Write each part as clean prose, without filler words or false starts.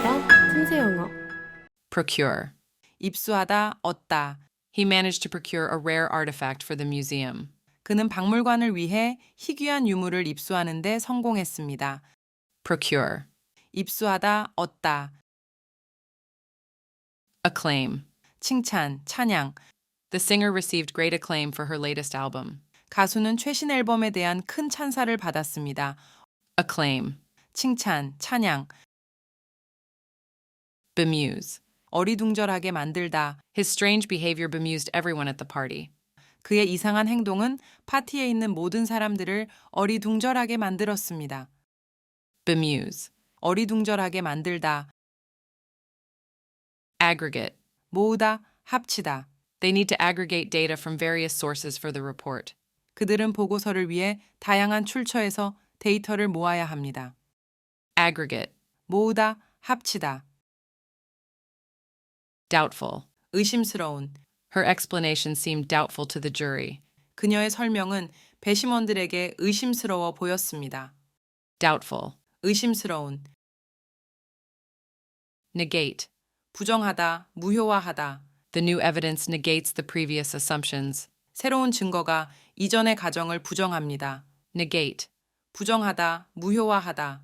때마다 틈새 영어. Procure. 입수하다, 얻다. He managed to procure a rare artifact for the museum. 그는 박물관을 위해 희귀한 유물을 입수하는 데 성공했습니다. Procure. 입수하다, 얻다. Acclaim. 칭찬, 찬양. The singer received great acclaim for her latest album. 가수는 최신 앨범에 대한 큰 찬사를 받았습니다. Acclaim. 칭찬, 찬양. Bemuse. 어리둥절하게 만들다. His strange behavior bemused everyone at the party. 그의 이상한 행동은 파티에 있는 모든 사람들을 어리둥절하게 만들었습니다. Bemuse. 어리둥절하게 만들다. Aggregate. 모으다, 합치다. They need to aggregate data from various sources for the report. 그들은 보고서를 위해 다양한 출처에서 데이터를 모아야 합니다. Aggregate. 모으다, 합치다. Doubtful. 의심스러운. Her explanation seemed doubtful to the jury. 그녀의 설명은 배심원들에게 의심스러워 보였습니다. Doubtful. 의심스러운. Negate. 부정하다, 무효화하다. The new evidence negates the previous assumptions. 새로운 증거가 이전의 가정을 부정합니다. Negate. 부정하다, 무효화하다.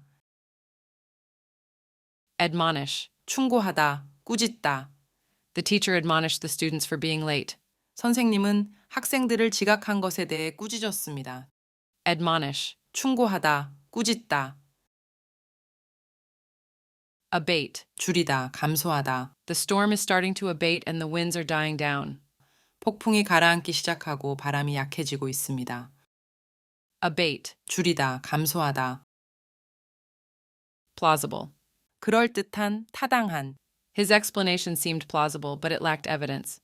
Admonish. 충고하다, 꾸짖다. The teacher admonished the students for being late. 선생님은 학생들을 지각한 것에 대해 꾸짖었습니다. Admonish. 충고하다, 꾸짖다. Abate. 줄이다, 감소하다. The storm is starting to abate and the winds are dying down. 폭풍이 가라앉기 시작하고 바람이 약해지고 있습니다. Abate. 줄이다, 감소하다. Plausible. 그럴듯한, 타당한. His explanation seemed plausible, but it lacked evidence.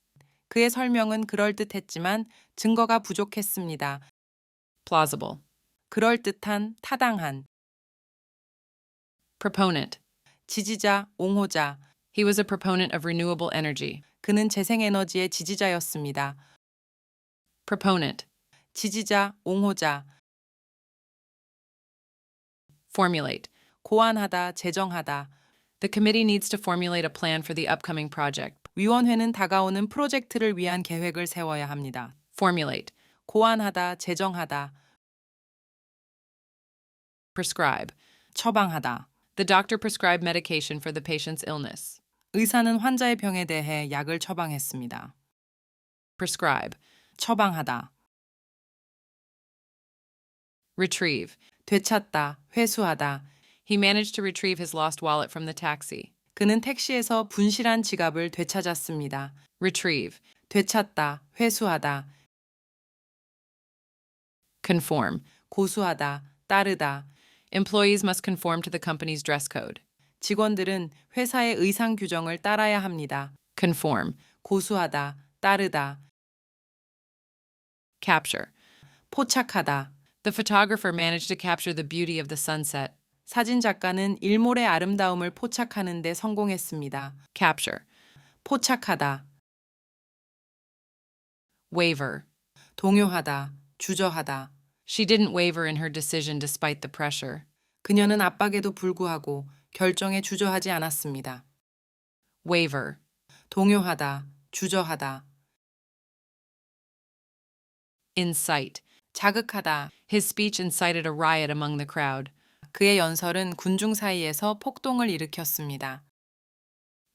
그의 설명은 그럴듯했지만 증거가 부족했습니다. Plausible. 그럴듯한, 타당한. Proponent. 지지자, 옹호자. He was a proponent of renewable energy. 그는 재생에너지의 지지자였습니다. Proponent. 지지자, 옹호자. Formulate. 고안하다, 제정하다. The committee needs to formulate a plan for the upcoming project. 위원회는 다가오는 프로젝트를 위한 계획을 세워야 합니다. Formulate. 고안하다, 제정하다. Prescribe. 처방하다. The doctor prescribed medication for the patient's illness. 의사는 환자의 병에 대해 약을 처방했습니다. Prescribe. 처방하다. Retrieve. 되찾다, 회수하다. He managed to retrieve his lost wallet from the taxi. 그는 택시에서 분실한 지갑을 되찾았습니다. Retrieve. 되찾다, 회수하다. Conform. 고수하다, 따르다. Employees must conform to the company's dress code. 직원들은 회사의 의상 규정을 따라야 합니다. Conform. 고수하다, 따르다. Capture. 포착하다. The photographer managed to capture the beauty of the sunset. 사진 작가는 일몰의 아름다움을 포착하는 데 성공했습니다. Capture. 포착하다. Waver. 동요하다, 주저하다. She didn't waver in her decision despite the pressure. 그녀는 압박에도 불구하고 결정에 주저하지 않았습니다. Waver. 동요하다, 주저하다. Incite. 자극하다. His speech incited a riot among the crowd. 그의 연설은 군중 사이에서 폭동을 일으켰습니다.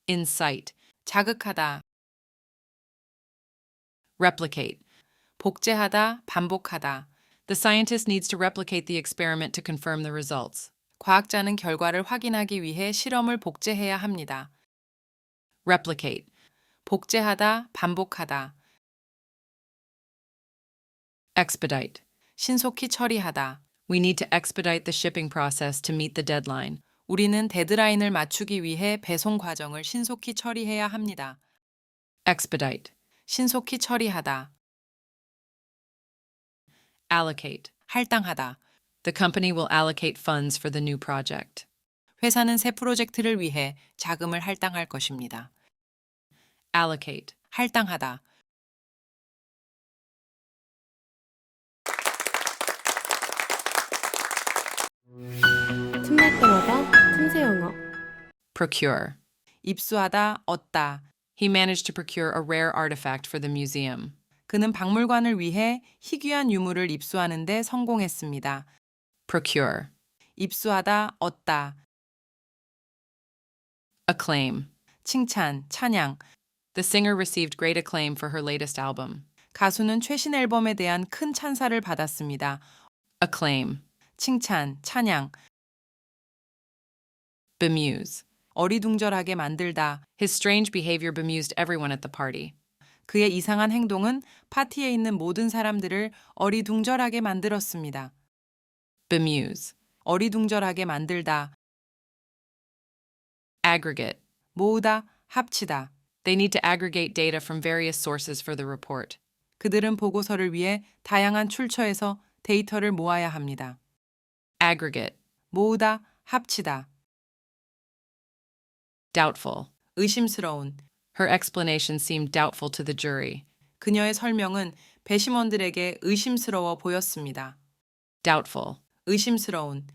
Incite. 자극하다. Replicate. 복제하다, 반복하다. The scientist needs to replicate the experiment to confirm the results. 과학자는 결과를 확인하기 위해 실험을 복제해야 합니다. Replicate. 복제하다, 반복하다. Expedite. 신속히 처리하다. We need to expedite the shipping process to meet the deadline. 우리는 데드라인을 맞추기 위해 배송 과정을 신속히 처리해야 합니다. Expedite. 신속히 처리하다. Allocate. 할당하다. The company will allocate funds for the new project. 회사는 새 프로젝트를 위해 자금을 할당할 것입니다. Allocate. 할당하다. 틈날 때마다 틈새 영어. procure. 입수하다, 얻다. He managed to procure a rare artifact for the museum. 그는 박물관을 위해 희귀한 유물을 입수하는 데 성공했습니다. procure. 입수하다, 얻다. acclaim. 칭찬, 찬양. The singer received great acclaim for her latest album. 가수는 최신 앨범에 대한 큰 찬사를 받았습니다. acclaim. 칭찬, 찬양. bemuse. 어리둥절하게 만들다. His strange behavior bemused everyone at the party. 그의 이상한 행동은 파티에 있는 모든 사람들을 어리둥절하게 만들었습니다. bemuse. 어리둥절하게 만들다. aggregate. 모으다, 합치다. They need to aggregate data from various sources for the report. 그들은 보고서를 위해 다양한 출처에서 데이터를 모아야 합니다. aggregate. 모으다, 합치다. doubtful. 의심스러운. Her explanation seemed doubtful to the jury. 그녀의 설명은 배심원들에게 의심스러워 보였습니다. doubtful. 의심스러운.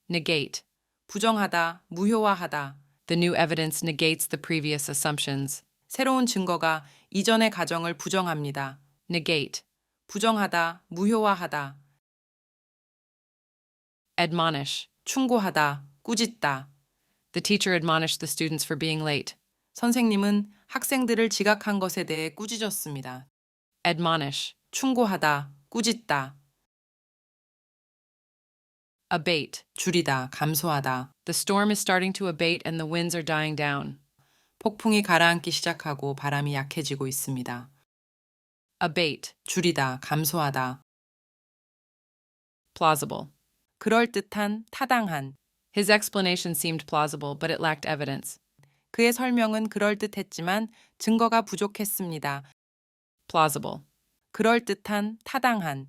negate. 부정하다, 무효화하다. The new evidence negates the previous assumptions. 새로운 증거가 이전의 가정을 부정합니다. negate. 부정하다, 무효화하다. admonish. 충고하다, 꾸짖다. The teacher admonished the students for being late. 선생님은 학생들을 지각한 것에 대해 꾸짖었습니다. admonish. 충고하다, 꾸짖다. abate. 줄이다, 감소하다. The storm is starting to abate and the winds are dying down. 폭풍이 가라앉기 시작하고 바람이 약해지고 있습니다. abate. 줄이다, 감소하다. plausible. 그럴듯한, 타당한. His explanation seemed plausible, but it lacked evidence. 그의 설명은 그럴듯했지만 증거가 부족했습니다. plausible. 그럴듯한, 타당한.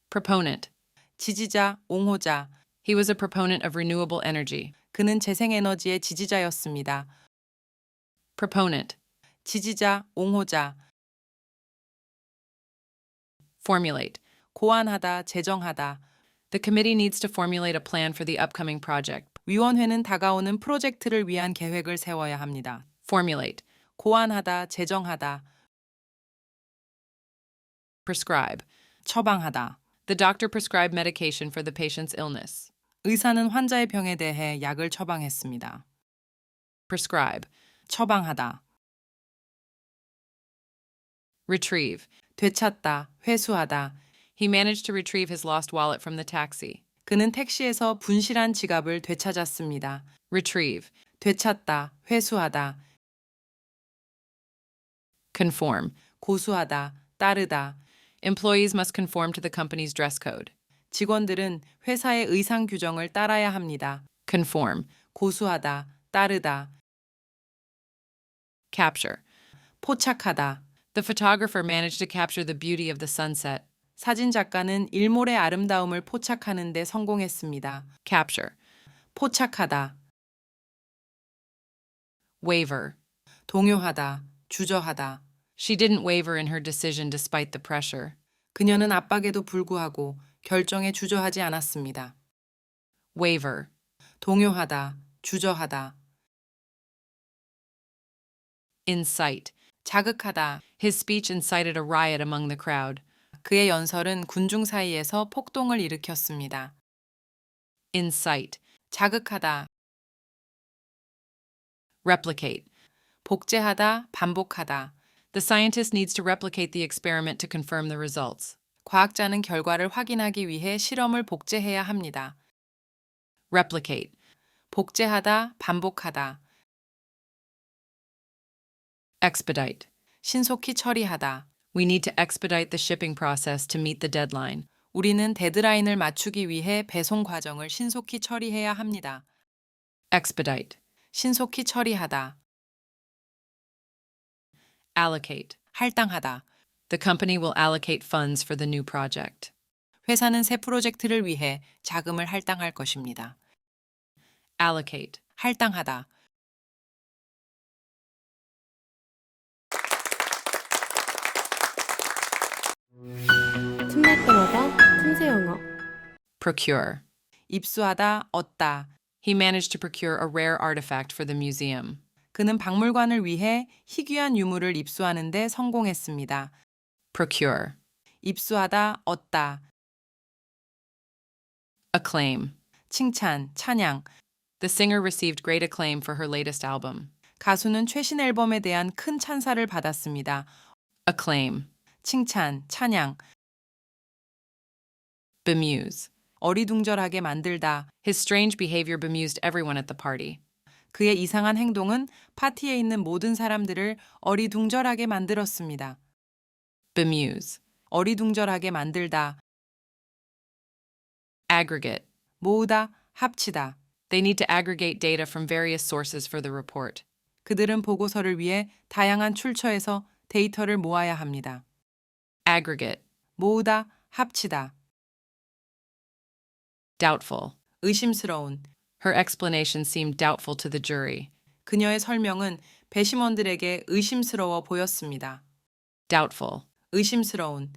proponent. 지지자, 옹호자. He was a proponent of renewable energy. 그는 재생에너지의 지지자였습니다. proponent. 지지자, 옹호자. formulate. 고안하다, 제정하다. The committee needs to formulate a plan for the upcoming project. 위원회는 다가오는 프로젝트를 위한 계획을 세워야 합니다. formulate. 고안하다, 제정하다. prescribe. 처방하다. The doctor prescribed medication for the patient's illness. 의사는 환자의 병에 대해 약을 처방했습니다. prescribe. 처방하다. retrieve. 되찾다, 회수하다. He managed to retrieve his lost wallet from the taxi. 그는 택시에서 분실한 지갑을 되찾았습니다. retrieve. 되찾다, 회수하다. conform. 고수하다, 따르다. Employees must conform to the company's dress code. 직원들은 회사의 의상 규정을 따라야 합니다. conform. 고수하다, 따르다. capture. 포착하다. The photographer managed to capture the beauty of the sunset. 사진 작가는 일몰의 아름다움을 포착하는 데 성공했습니다. capture. 포착하다. waver. 동요하다, 주저하다. She didn't waver in her decision despite the pressure. 그녀는 압박에도 불구하고 결정에 주저하지 않았습니다. waver. 동요하다, 주저하다. incite. 자극하다. His speech incited a riot among the crowd. 그의 연설은 군중 사이에서 폭동을 일으켰습니다. incite. 자극하다. replicate. 복제하다, 반복하다. The scientist needs to replicate the experiment to confirm the results. 과학자는 결과를 확인하기 위해 실험을 복제해야 합니다. replicate. 복제하다, 반복하다. expedite. 신속히 처리하다. We need to expedite the shipping process to meet the deadline. 우리는 데드라인을 맞추기 위해 배송 과정을 신속히 처리해야 합니다. expedite. 신속히 처리하다. allocate. 할당하다. The company will allocate funds for the new project. 회사는 새 프로젝트를 위해 자금을 할당할 것입니다. allocate. 할당하다. 틈날 때마다 틈새 영어. procure. 입수하다, 얻다. He managed to procure a rare artifact for the museum. 그는 박물관을 위해 희귀한 유물을 입수하는 데 성공했습니다. procure. 입수하다, 얻다. acclaim. 칭찬, 찬양. The singer received great acclaim for her latest album. 가수는 최신 앨범에 대한 큰 찬사를 받았습니다. acclaim. 칭찬, 찬양. bemuse. 어리둥절하게 만들다. His strange behavior bemused everyone at the party. 그의 이상한 행동은 파티에 있는 모든 사람들을 어리둥절하게 만들었습니다. bemuse. 어리둥절하게 만들다. aggregate. 모으다, 합치다. They need to aggregate data from various sources for the report. 그들은 보고서를 위해 다양한 출처에서 데이터를 모아야 합니다. aggregate. 모으다, 합치다. doubtful. 의심스러운. Her explanation seemed doubtful to the jury. 그녀의 설명은 배심원들에게 의심스러워 보였습니다. doubtful. 의심스러운.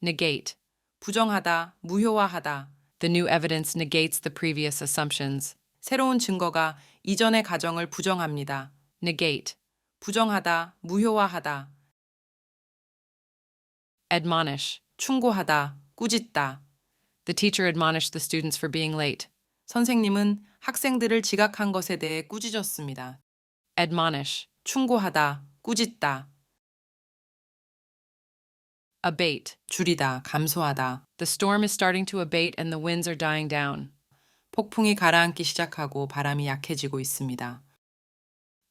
negate. 부정하다, 무효화하다. The new evidence negates the previous assumptions. 새로운 증거가 이전의 가정을 부정합니다. negate. 부정하다, 무효화하다. admonish. 충고하다, 꾸짖다. The teacher admonished the students for being late. 선생님은 학생들을 지각한 것에 대해 꾸짖었습니다. admonish. 충고하다, 꾸짖다. abate. 줄이다, 감소하다. The storm is starting to abate and the winds are dying down. 폭풍이 가라앉기 시작하고 바람이 약해지고 있습니다.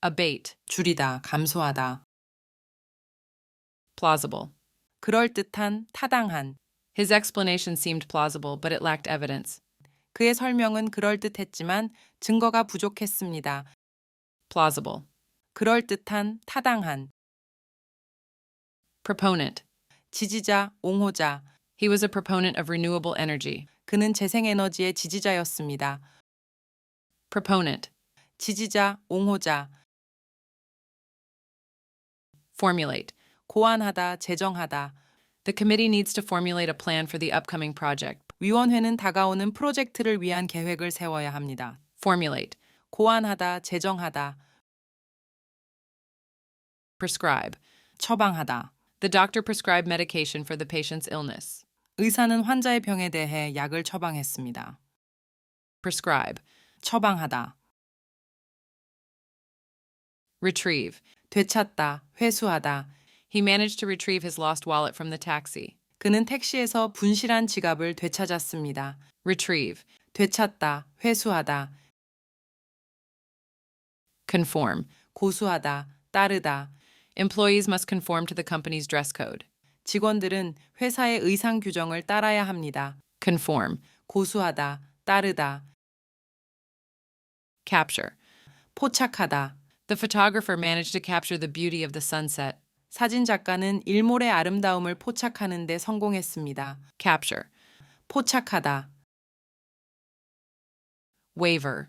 abate. 줄이다, 감소하다. plausible. 그럴듯한, 타당한. His explanation seemed plausible, but it lacked evidence. 그의 설명은 그럴듯했지만 증거가 부족했습니다. plausible. 그럴듯한, 타당한. proponent. 지지자, 옹호자. He was a proponent of renewable energy. 그는 재생에너지의 지지자였습니다. proponent. 지지자, 옹호자. formulate. 고안하다, 제정하다. The committee needs to formulate a plan for the upcoming project. 위원회는 다가오는 프로젝트를 위한 계획을 세워야 합니다. formulate. 고안하다, 제정하다. prescribe. 처방하다. The doctor prescribed medication for the patient's illness. 의사는 환자의 병에 대해 약을 처방했습니다. prescribe. 처방하다. retrieve. 되찾다, 회수하다. He managed to retrieve his lost wallet from the taxi. 그는 택시에서 분실한 지갑을 되찾았습니다. retrieve. 되찾다, 회수하다. conform. 고수하다, 따르다. Employees must conform to the company's dress code. 직원들은 회사의 의상 규정을 따라야 합니다. conform. 고수하다, 따르다. capture. 포착하다. The photographer managed to capture the beauty of the sunset. 사진 작가는 일몰의 아름다움을 포착하는 데 성공했습니다. capture. 포착하다. waver.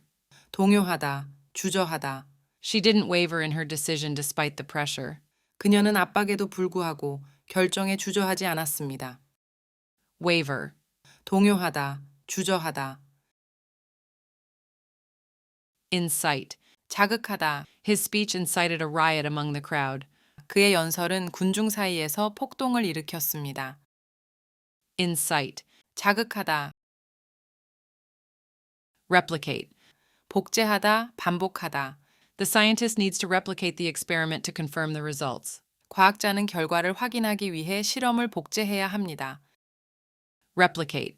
동요하다, 주저하다. She didn't waver in her decision despite the pressure. 그녀는 압박에도 불구하고 결정에 주저하지 않았습니다. waver. 동요하다, 주저하다. incite. 자극하다. His speech incited a riot among the crowd. 그의 연설은 군중 사이에서 폭동을 일으켰습니다. incite. 자극하다. replicate. 복제하다, 반복하다. The scientist needs to replicate the experiment to confirm the results. 과학자는 결과를 확인하기 위해 실험을 복제해야 합니다. replicate.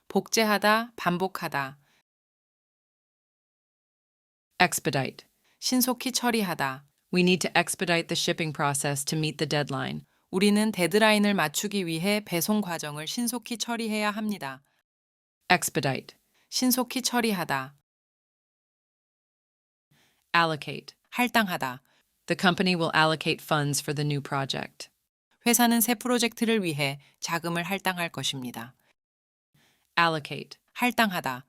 복제하다, 반복하다. expedite. 신속히 처리하다. We need to expedite the shipping process to meet the deadline. 우리는 데드라인을 맞추기 위해 배송 과정을 신속히 처리해야 합니다. expedite. 신속히 처리하다. allocate. 할당하다. The company will allocate funds for the new project. 회사는 새 프로젝트를 위해 자금을 할당할 것입니다. allocate. 할당하다.